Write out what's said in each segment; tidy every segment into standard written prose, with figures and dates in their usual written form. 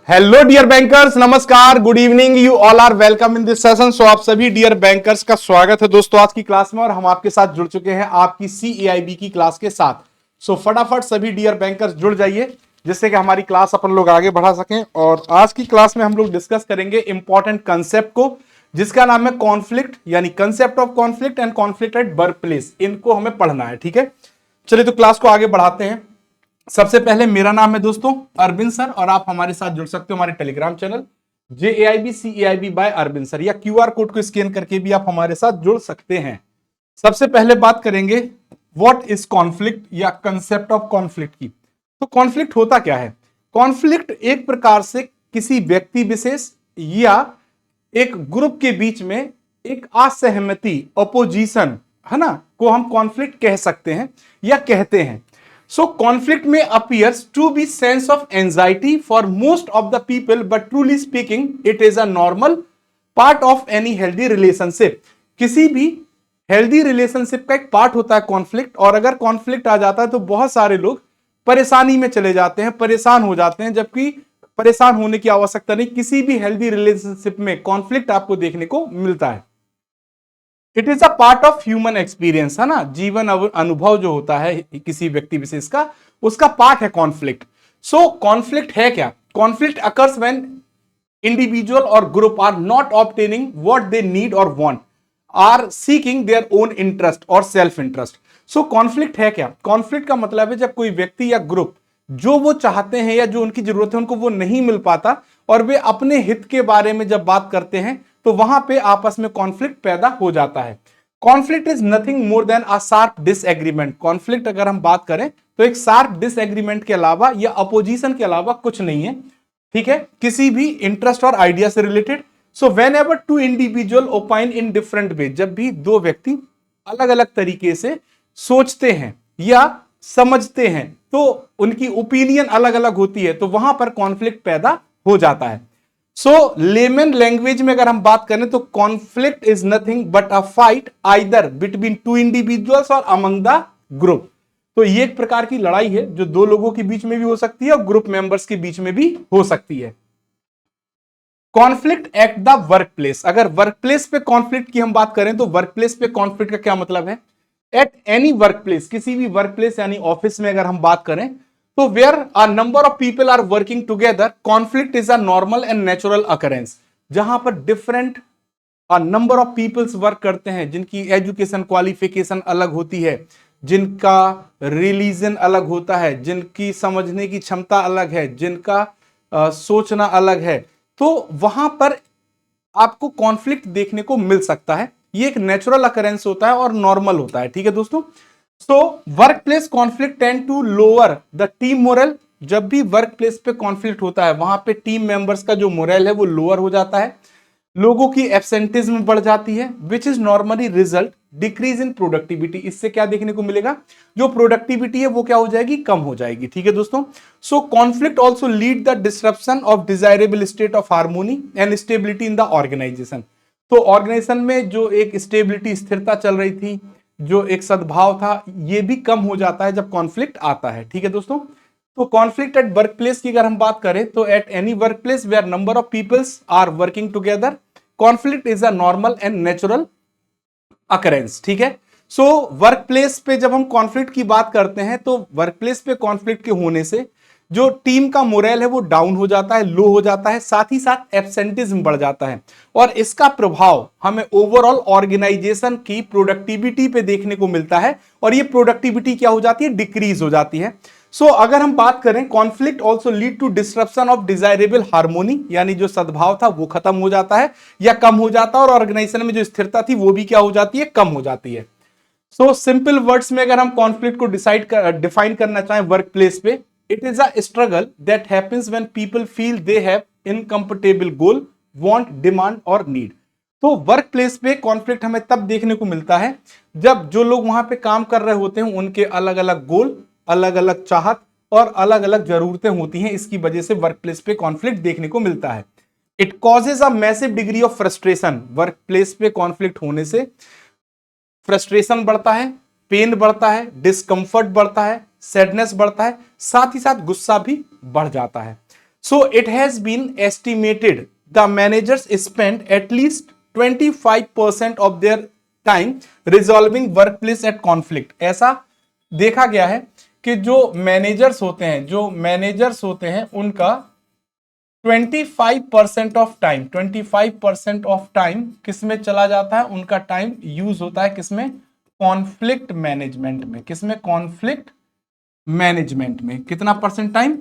Hello dear bankers, नमस्कार, good evening, you all are welcome in this session. So आप सभी dear bankers का स्वागत है दोस्तों आज की क्लास में, और हम आपके साथ जुड़ चुके हैं आपकी CAIB की क्लास के साथ। सो फटाफट सभी डियर बैंकर्स जुड़ जाइए जिससे कि हमारी क्लास अपन लोग आगे बढ़ा सकें। और आज की क्लास में हम लोग डिस्कस करेंगे इंपॉर्टेंट कंसेप्ट को, जिसका नाम है कॉन्फ्लिक्ट, यानी concept of conflict and conflict at work place. इनको हमें पढ़ना है, ठीक है। चलिए तो क्लास को आगे बढ़ाते हैं। सबसे पहले मेरा नाम है दोस्तों अरविंद सर, और आप हमारे साथ जुड़ सकते हो हमारे Telegram channel JAIB CAIB by Arvind sir, या QR कोड को स्कैन करके भी आप हमारे साथ जुड़ सकते हैं। सबसे पहले बात करेंगे व्हाट इज कॉन्फ्लिक्ट या कंसेप्ट ऑफ कॉन्फ्लिक्ट की। तो कॉन्फ्लिक्ट होता क्या है? कॉन्फ्लिक्ट एक प्रकार से किसी व्यक्ति विशेष या एक ग्रुप के बीच में एक असहमति, अपोजिशन, है ना, को हम कॉन्फ्लिक्ट कह सकते हैं या कहते हैं। So conflict may appears to be sense of anxiety for most of the people, but truly speaking, it is a normal part of any healthy relationship. किसी भी हेल्दी रिलेशनशिप का एक पार्ट होता है कॉन्फ्लिक्ट, और अगर कॉन्फ्लिक्ट आ जाता है तो बहुत सारे लोग परेशानी में चले जाते हैं, परेशान हो जाते हैं, जबकि परेशान होने की आवश्यकता नहीं। किसी भी हेल्दी रिलेशनशिप में कॉन्फ्लिक्ट आपको देखने को मिलता है। It is a part of human experience, है ना, जीवन अनुभव जो होता है किसी व्यक्ति विशेष का, उसका पार्ट है कॉन्फ्लिक्ट। सो कॉन्फ्लिक्ट है क्या? कॉन्फ्लिक्ट अकर्स व्हेन इंडिविजुअल और group are not obtaining what they need और want, are seeking their own interest और सेल्फ इंटरेस्ट। सो कॉन्फ्लिक्ट है क्या? कॉन्फ्लिक्ट का मतलब है जब कोई व्यक्ति या ग्रुप जो वो चाहते हैं या जो उनकी जरूरत है उनको वो नहीं मिल पाता, और वे अपने हित के बारे में जब बात करते हैं तो वहां पे आपस में कॉन्फ्लिक्ट पैदा हो जाता है। Conflict is nothing more than a sharp disagreement. Conflict अगर हम बात करें तो एक शार्प डिसएग्रीमेंट के अलावा या अपोजिशन के अलावा कुछ नहीं है, ठीक है, किसी भी इंटरेस्ट और आइडिया से related. So whenever two individual opine in different way, जब भी दो व्यक्ति अलग अलग तरीके से सोचते हैं या समझते हैं तो उनकी ओपिनियन अलग अलग होती है, तो वहां पर कॉन्फ्लिक्ट पैदा हो जाता है। सो लेमन लैंग्वेज में अगर हम बात करें तो conflict is nothing but a fight either between two individuals और अमंग द ग्रुप। तो ये एक प्रकार की लड़ाई है जो दो लोगों के बीच में भी हो सकती है और ग्रुप मेंबर्स के बीच में भी हो सकती है। Conflict at the work place. अगर वर्क प्लेस पे कॉन्फ्लिक्ट की हम बात करें तो वर्क प्लेस पे कॉन्फ्लिक्ट का क्या मतलब है? एट एनी वर्क प्लेस, किसी भी वर्क प्लेस यानी ऑफिस में अगर हम बात करें तो where a number of people are working together, conflict is a normal and natural occurrence. जहां पर different number of peoples work करते हैं, जिनकी एजुकेशन क्वालिफिकेशन अलग होती है, जिनका रिलीजन अलग होता है, जिनकी समझने की क्षमता अलग है, जिनका सोचना अलग है, तो वहां पर आपको कॉन्फ्लिक्ट देखने को मिल सकता है। ये एक नेचुरल अकरेंस होता है और नॉर्मल होता है, ठीक है दोस्तों। So work place conflict tend to lower the team morale. जब भी वर्क प्लेस पे कॉन्फ्लिक्ट होता है वहां पे टीम मेंबर्स का जो मोरल है वो लोअर हो जाता है, लोगों की एब्सेंटिज्म बढ़ जाती है, which is normally result decrease in productivity. इससे क्या देखने को मिलेगा? जो प्रोडक्टिविटी है वो क्या हो जाएगी? कम हो जाएगी, ठीक है दोस्तों। So conflict also lead the disruption of desirable state of harmony and stability in the organisation. तो ऑर्गेनाइजेशन में जो एक स्टेबिलिटी, स्थिरता चल रही थी, जो एक सद्भाव था, ये भी कम हो जाता है जब कॉन्फ्लिक्ट आता है, ठीक है दोस्तों। तो कॉन्फ्लिक्ट एट वर्क प्लेस की अगर हम बात करें तो at any work place where number of peoples are working together, conflict is a normal and natural occurrence, ठीक है। सो वर्क प्लेस पे जब हम कॉन्फ्लिक्ट की बात करते हैं तो वर्क प्लेस पे कॉन्फ्लिक्ट के होने से जो टीम का मोरल है वो डाउन हो जाता है, लो हो जाता है, साथ ही साथ एब्सेंटिज्म बढ़ जाता है, और इसका प्रभाव हमें ओवरऑल ऑर्गेनाइजेशन की प्रोडक्टिविटी पे देखने को मिलता है, और ये प्रोडक्टिविटी क्या हो जाती है? डिक्रीज हो जाती है। सो अगर हम बात करें, conflict also lead to disruption of desirable harmony, यानी जो सद्भाव था वो खत्म हो जाता है या कम हो जाता है, और ऑर्गेनाइजेशन में जो स्थिरता थी वो भी क्या हो जाती है? कम हो जाती है। सो सिंपल वर्ड्स में अगर हम कॉन्फ्लिक्ट को डिफाइन करना चाहें वर्क प्लेस पे, it is a struggle that happens when people feel they have incompatible goal, want, demand और नीड। तो वर्क प्लेस पे कॉन्फ्लिक्ट हमें तब देखने को मिलता है जब जो लोग वहां पे काम कर रहे होते हैं उनके अलग अलग गोल, अलग अलग चाहत और अलग अलग जरूरतें होती हैं। इसकी वजह से वर्क प्लेस पे कॉन्फ्लिक्ट देखने को मिलता है। It causes a massive degree of frustration. Work place पे कॉन्फ्लिक्ट होने से फ्रस्ट्रेशन बढ़ता है, पेन बढ़ता है, डिस्कंफर्ट बढ़ता है, सैडनेस बढ़ता है, साथ ही साथ गुस्सा भी बढ़ जाता है। So it has been estimated the managers spend at least 25% of their time resolving workplace at conflict. ऐसा देखा गया है कि जो मैनेजर्स होते हैं उनका 25% ऑफ टाइम किसमें चला जाता है, उनका टाइम यूज होता है किसमें, कॉन्फ्लिक्ट मैनेजमेंट में। किसमें, कॉन्फ्लिक्ट मैनेजमेंट में। कितना percent time,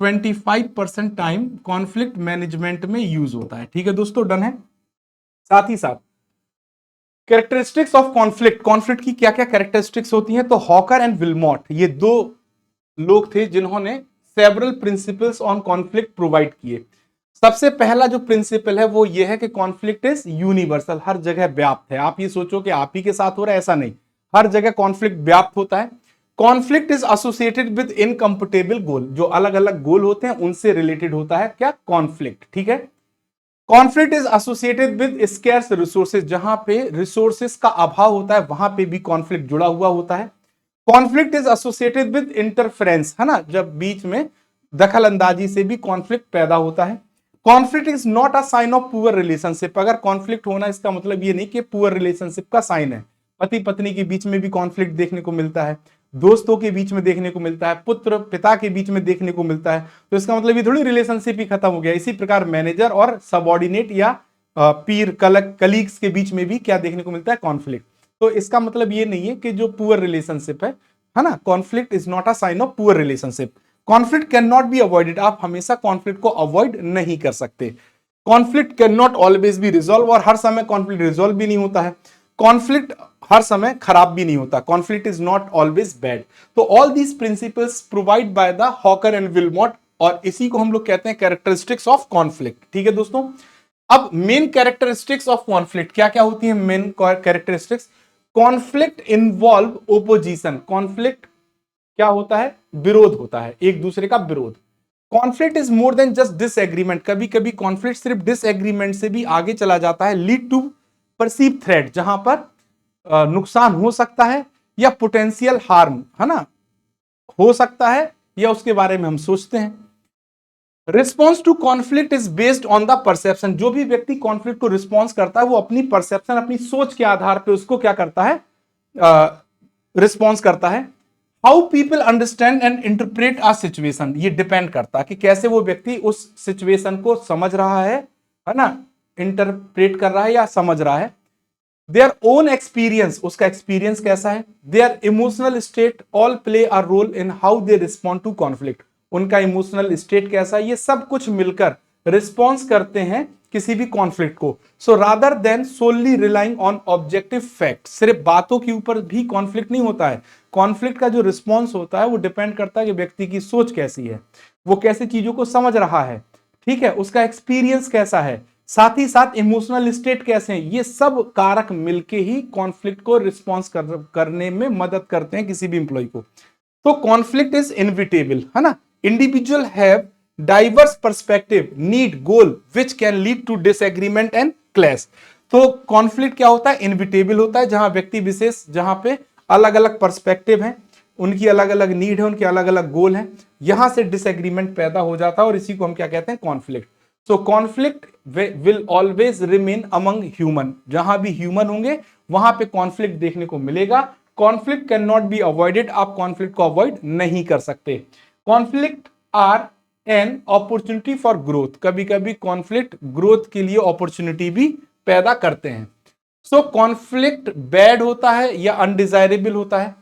25% time conflict management में यूज होता है। ठीक है दोस्तों, डन है। साथ ही साथ कैरेक्टरिस्टिक्स ऑफ कॉन्फ्लिक्ट, कॉन्फ्लिक्ट की क्या क्या कैरेक्टरिस्टिक्स होती हैं, तो हॉकर एंड विल्मोट ये दो लोग थे जिन्होंने several principles on conflict provide किए। सबसे पहला जो प्रिंसिपल है वो ये है कि कॉन्फ्लिक्ट इज यूनिवर्सल, हर जगह व्याप्त है। आप ये सोचो कि आप ही के साथ हो रहा है, ऐसा नहीं, हर जगह कॉन्फ्लिक्ट व्याप्त होता है। Conflict is associated with incompatible goal, जो अलग अलग गोल होते हैं उनसे रिलेटेड होता है क्या, कॉन्फ्लिक्ट। ठीक है। Conflict is associated with scarce resources, जहां पे रिसोर्सेज का अभाव होता है वहां पे भी कॉन्फ्लिक्ट जुड़ा हुआ होता है। Conflict is associated with interference, है ना, जब बीच में दखल अंदाजी से भी कॉन्फ्लिक्ट पैदा होता है। Conflict is not a sign of poor relationship, अगर कॉन्फ्लिक्ट होना इसका मतलब ये नहीं कि पुअर रिलेशनशिप का साइन है। पति पत्नी के बीच में भी कॉन्फ्लिक्ट देखने को मिलता है, दोस्तों के बीच में देखने को मिलता है, पुत्र पिता के बीच में देखने को मिलता है, तो इसका मतलब ये थोड़ी रिलेशनशिप ही खत्म हो गया। इसी प्रकार मैनेजर और सबऑर्डिनेट या पीर कलीग्स के बीच में भी क्या देखने को मिलता है, कॉन्फ्लिक्ट। तो इसका मतलब ये नहीं है कि जो पुअर रिलेशनशिप है ना, conflict is not a sign of poor relationship. Conflict can not be avoided, आप हमेशा कॉन्फ्लिक्ट को अवॉइड नहीं कर सकते। Conflict can not always be resolve, और हर समय कॉन्फ्लिक्ट रिजॉल्व भी नहीं होता है। कॉन्फ्लिक्ट हर समय खराब भी नहीं होता, conflict is not always bad. तो all these principles provide by the Hocker and Wilmot, और इसी को हम लोग कहते हैं कैरेक्टरिस्टिक्स ऑफ कॉन्फ्लिक्ट। ठीक है दोस्तों। अब मेन कैरेक्टरिस्टिक्स ऑफ कॉन्फ्लिक्ट क्या क्या होती है, main characteristics. Conflict involve opposition, conflict क्या होता है, विरोध होता है, एक दूसरे का विरोध। Conflict is more than just disagreement, कभी कभी कॉन्फ्लिक्ट सिर्फ डिसएग्रीमेंट से भी आगे चला जाता है। लीड टू परसीव थ्रेट, जहां पर नुकसान हो सकता है या पोटेंशियल हार्म, है ना, हो सकता है या उसके बारे में हम सोचते हैं। Response to conflict is based on the perception, जो भी व्यक्ति कॉन्फ्लिक्ट को रिस्पॉन्स करता है वो अपनी परसेप्शन, अपनी सोच के आधार पे उसको क्या करता है, रिस्पॉन्स करता है। How people understand and interpret a situation, ये डिपेंड करता है कि कैसे वो व्यक्ति उस सिचुएशन को समझ रहा है ना, इंटरप्रेट कर रहा है या समझ रहा है। देयर ओन एक्सपीरियंस, उसका एक्सपीरियंस कैसा है। Their emotional state all play a role in how they respond to conflict, उनका इमोशनल स्टेट कैसा है, ये सब कुछ मिलकर रिस्पॉन्स करते हैं किसी भी कॉन्फ्लिक्ट को। So rather than solely relying on objective fact, सिर्फ बातों के ऊपर भी कॉन्फ्लिक्ट नहीं होता है। कॉन्फ्लिक्ट का जो रिस्पॉन्स होता है वो डिपेंड करता है कि व्यक्ति की सोच कैसी है, वो कैसे चीजों को समझ रहा है, ठीक है, उसका एक्सपीरियंस कैसा है, साथ ही साथ इमोशनल स्टेट कैसे हैं। ये सब कारक मिलके ही कॉन्फ्लिक्ट को रिस्पॉन्स करने में मदद करते हैं किसी भी इंप्लॉय को। तो कॉन्फ्लिक्ट इज इनविटेबल, है ना। Individual have diverse perspective, need, goal which can lead to disagreement and clash. तो कॉन्फ्लिक्ट क्या होता है, इनविटेबल होता है, जहां व्यक्ति विशेष, जहां पे अलग अलग पर्सपेक्टिव हैं, उनकी अलग अलग नीड है, उनके अलग अलग गोल हैं, यहां से डिसएग्रीमेंट पैदा हो जाता है और इसी को हम क्या कहते हैं, conflict. So conflict will always remain among human, जहां भी ह्यूमन होंगे वहां पे कॉन्फ्लिक्ट देखने को मिलेगा। Conflict can not be avoided, आप कॉन्फ्लिक्ट को अवॉइड नहीं कर सकते। Conflict are an opportunity for growth, कभी कभी कॉन्फ्लिक्ट ग्रोथ के लिए अपॉर्चुनिटी भी पैदा करते हैं। सो कॉन्फ्लिक्ट बैड होता है या अनडिजायरेबल होता है,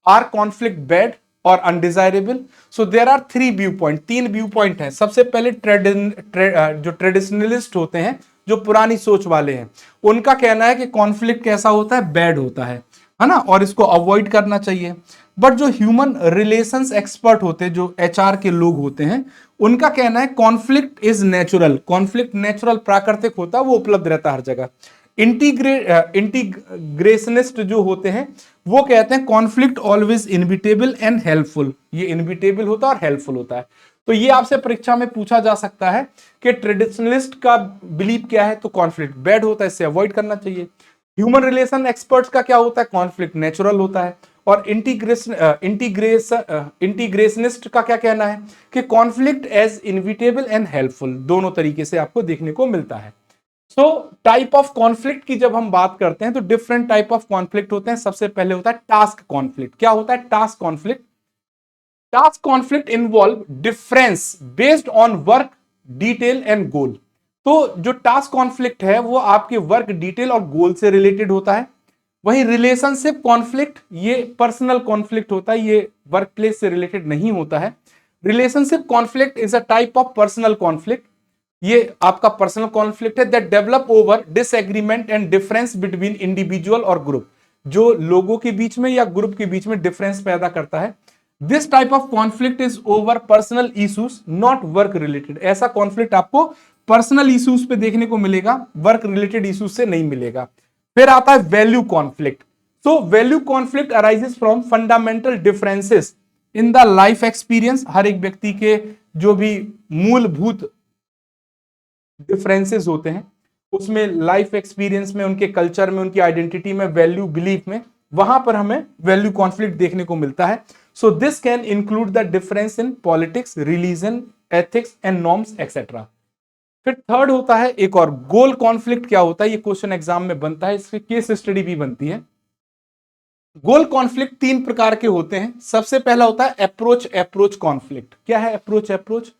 आर कॉन्फ्लिक्ट बैड और undesirable. So there are three view point, तीन व्यू पॉइंट हैं। सबसे पहले जो ट्रेडिशनलिस्ट होते हैं, जो पुरानी सोच वाले हैं, उनका कहना है कि कॉन्फ्लिक्ट कैसा होता है, बैड होता है ना, और इसको अवॉइड करना चाहिए। बट जो ह्यूमन रिलेशंस एक्सपर्ट होते हैं, जो एचआर के लोग होते हैं, उनका कहना है conflict is natural, conflict natural, प्राकृतिक होता है, वो उपलब्ध रहता है हर जगह। इंटीग्रेशनिस्ट जो होते हैं वो कहते हैं conflict always inevitable and helpful, ये इनविटेबल होता है और हेल्पफुल होता है। तो ये आपसे परीक्षा में पूछा जा सकता है कि ट्रेडिशनलिस्ट का बिलीव क्या है, तो कॉन्फ्लिक्ट बैड होता है, इससे अवॉइड करना चाहिए। ह्यूमन रिलेशन एक्सपर्ट्स का क्या होता है, कॉन्फ्लिक्ट नेचुरल होता है। और इंटीग्रेशनिस्ट का क्या कहना है कि conflict as inevitable and helpful, दोनों तरीके से आपको देखने को मिलता है। सो टाइप ऑफ कॉन्फ्लिक्ट की जब हम बात करते हैं तो डिफरेंट टाइप ऑफ कॉन्फ्लिक्ट होते हैं। सबसे पहले होता है टास्क कॉन्फ्लिक्ट। क्या होता है task conflict? Task conflict involve difference based on work detail and goal. तो जो टास्क कॉन्फ्लिक्ट है वो आपके वर्क डिटेल और गोल से रिलेटेड होता है। वही रिलेशनशिप कॉन्फ्लिक्ट ये पर्सनल कॉन्फ्लिक्ट होता है, ये वर्क प्लेस से रिलेटेड नहीं होता है। Relationship conflict is a type of personal conflict, ये आपका पर्सनल कॉन्फ्लिक्ट है that develop over disagreement and difference between individual और ग्रुप, जो लोगों के बीच में या ग्रुप के बीच में डिफरेंस पैदा करता है। This type of conflict is over personal issues not work related. ऐसा कॉन्फ्लिक्ट आपको पर्सनल इश्यूज पे देखने को मिलेगा, वर्क रिलेटेड इश्यूज से नहीं मिलेगा। फिर आता है value conflict. So value conflict arises from fundamental differences in the life experience. हर एक व्यक्ति के जो भी मूलभूत डिफरेंसेस होते हैं उसमें, लाइफ एक्सपीरियंस में, उनके कल्चर में, उनकी आइडेंटिटी में, वैल्यू बिलीफ में, वहां पर हमें वैल्यू कॉन्फ्लिक्ट देखने को मिलता है। So this can include the difference in politics, religion, ethics and norms etcetera. फिर थर्ड होता है एक और गोल कॉन्फ्लिक्ट। क्या होता है? ये क्वेश्चन एग्जाम में बनता है, इसकी केस स्टडी भी बनती है। गोल कॉन्फ्लिक्ट तीन प्रकार के होते हैं। सबसे पहला होता है अप्रोच कॉन्फ्लिक्ट। क्या है approach?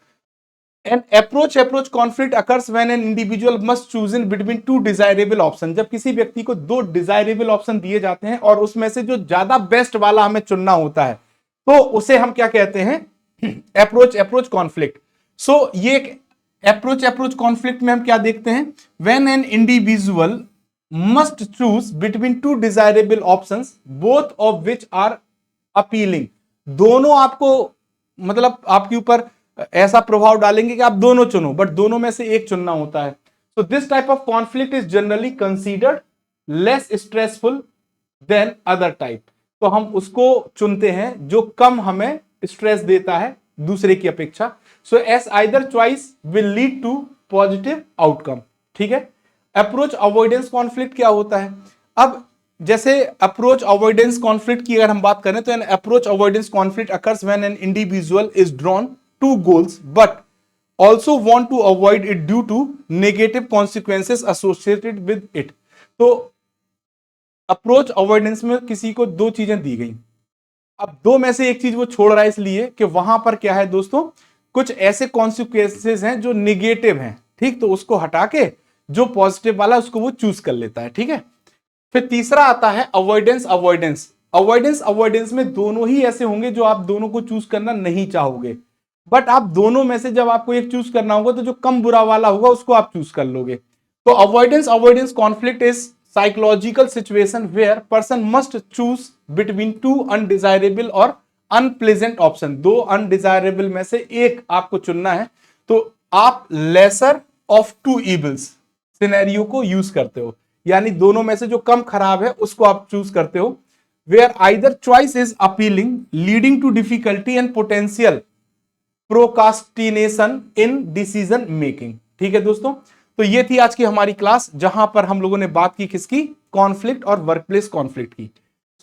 An approach conflict occurs when an individual must choose in between two desirable options। जब किसी व्यक्ति को दो डिजायरेबल ऑप्शन दिए जाते हैं और उसमें से जो ज्यादा बेस्ट वाला हमें चुनना होता है, तो उसे हम क्या कहते हैं? Approach conflict. सो ये एक अप्रोच कॉन्फ्लिक्ट में हम क्या देखते हैं? when an individual must choose between two desirable options both of which are appealing। दोनों आपको मतलब आपके ऊपर ऐसा प्रभाव डालेंगे कि आप दोनों चुनो, बट दोनों में से एक चुनना होता है। So this type of conflict is generally considered less stressful than other type. तो हम उसको चुनते हैं जो कम हमें स्ट्रेस देता है दूसरे की अपेक्षा। So as either choice will lead to positive outcome. ठीक है। अप्रोच अवॉइडेंस कॉन्फ्लिक्ट क्या होता है? अब जैसे अप्रोच अवॉइडेंस कॉन्फ्लिक्ट की अगर हम बात करें तो an approach avoidance conflict occurs when an individual is drawn to goals but also want to avoid it due to negative consequences associated with it। तो अप्रोच अवॉइडेंस में किसी को दो चीजें दी गई, अब दो में से एक चीज वो छोड़ रहा है इसलिए कि वहां पर क्या है दोस्तों, कुछ ऐसे कॉन्सिक्वेंसेस हैं जो निगेटिव हैं। ठीक, तो उसको हटा के जो पॉजिटिव वाला उसको वो चूज कर लेता है। ठीक है। फिर तीसरा आता है अवॉइडेंस में दोनों ही ऐसे होंगे जो आप दोनों को चूज करना नहीं चाहोगे, बट आप दोनों में से जब आपको एक चूज करना होगा तो जो कम बुरा वाला होगा उसको आप चूज कर लोगे। तो avoidance conflict is psychological situation where person must choose between two undesirable और अनप्लेजेंट ऑप्शन। दो अनडिजायरेबल में से एक आपको चुनना है, तो आप lesser of two evils scenario को यूज करते हो, यानी दोनों में से जो कम खराब है उसको आप चूज करते हो। Where either choice is appealing leading to difficulty and potential procrastination in decision making. ठीक है दोस्तों, तो ये थी आज की हमारी क्लास जहां पर हम लोगों ने बात की किसकी? कॉन्फ्लिक्ट और वर्कप्लेस कॉन्फ्लिक्ट की।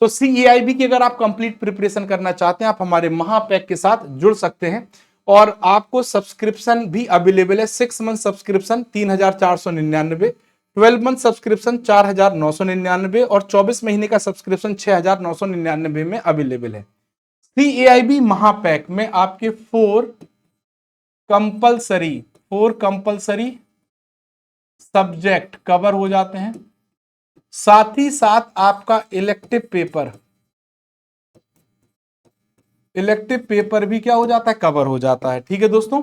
तो CEIB की अगर आप कंप्लीट प्रिपरेशन करना चाहते हैं आप हमारे महापैक के साथ जुड़ सकते हैं और आपको सब्सक्रिप्शन भी अवेलेबल है। 6 मंथ सब्सक्रिप्शन 3499, 12 मंथ सब्सक्रिप्शन 4999 और 24 महीने का सब्सक्रिप्शन 6999 में अवेलेबल है। CEIB महापैक में आपके 4 कंपलसरी सब्जेक्ट कवर हो जाते हैं, साथ ही साथ आपका इलेक्टिव पेपर भी क्या हो जाता है? कवर हो जाता है। ठीक है दोस्तों,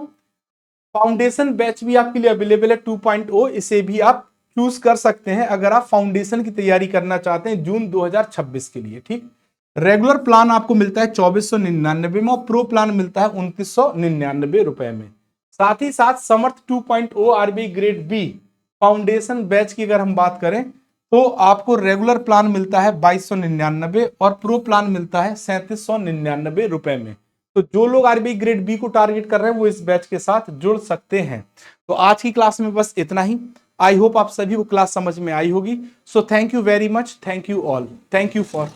फाउंडेशन बैच भी आपके लिए अवेलेबल है 2.0, इसे भी आप चूज कर सकते हैं अगर आप फाउंडेशन की तैयारी करना चाहते हैं जून 2026 के लिए। ठीक, रेगुलर प्लान आपको मिलता है 2499 में और प्रो प्लान मिलता है 2999 रुपए में। साथ ही साथ Samarth 2.0 RBI grade B foundation batch की अगर हम बात करें तो आपको रेगुलर प्लान मिलता है 2299 और प्रो प्लान मिलता है 3799 रुपए में। तो जो लोग RBI ग्रेड बी को टारगेट कर रहे हैं वो इस बैच के साथ जुड़ सकते हैं। तो आज की क्लास में बस इतना ही। आई होप आप सभी को क्लास समझ में आई होगी। So thank you very much, thank you all, thank you for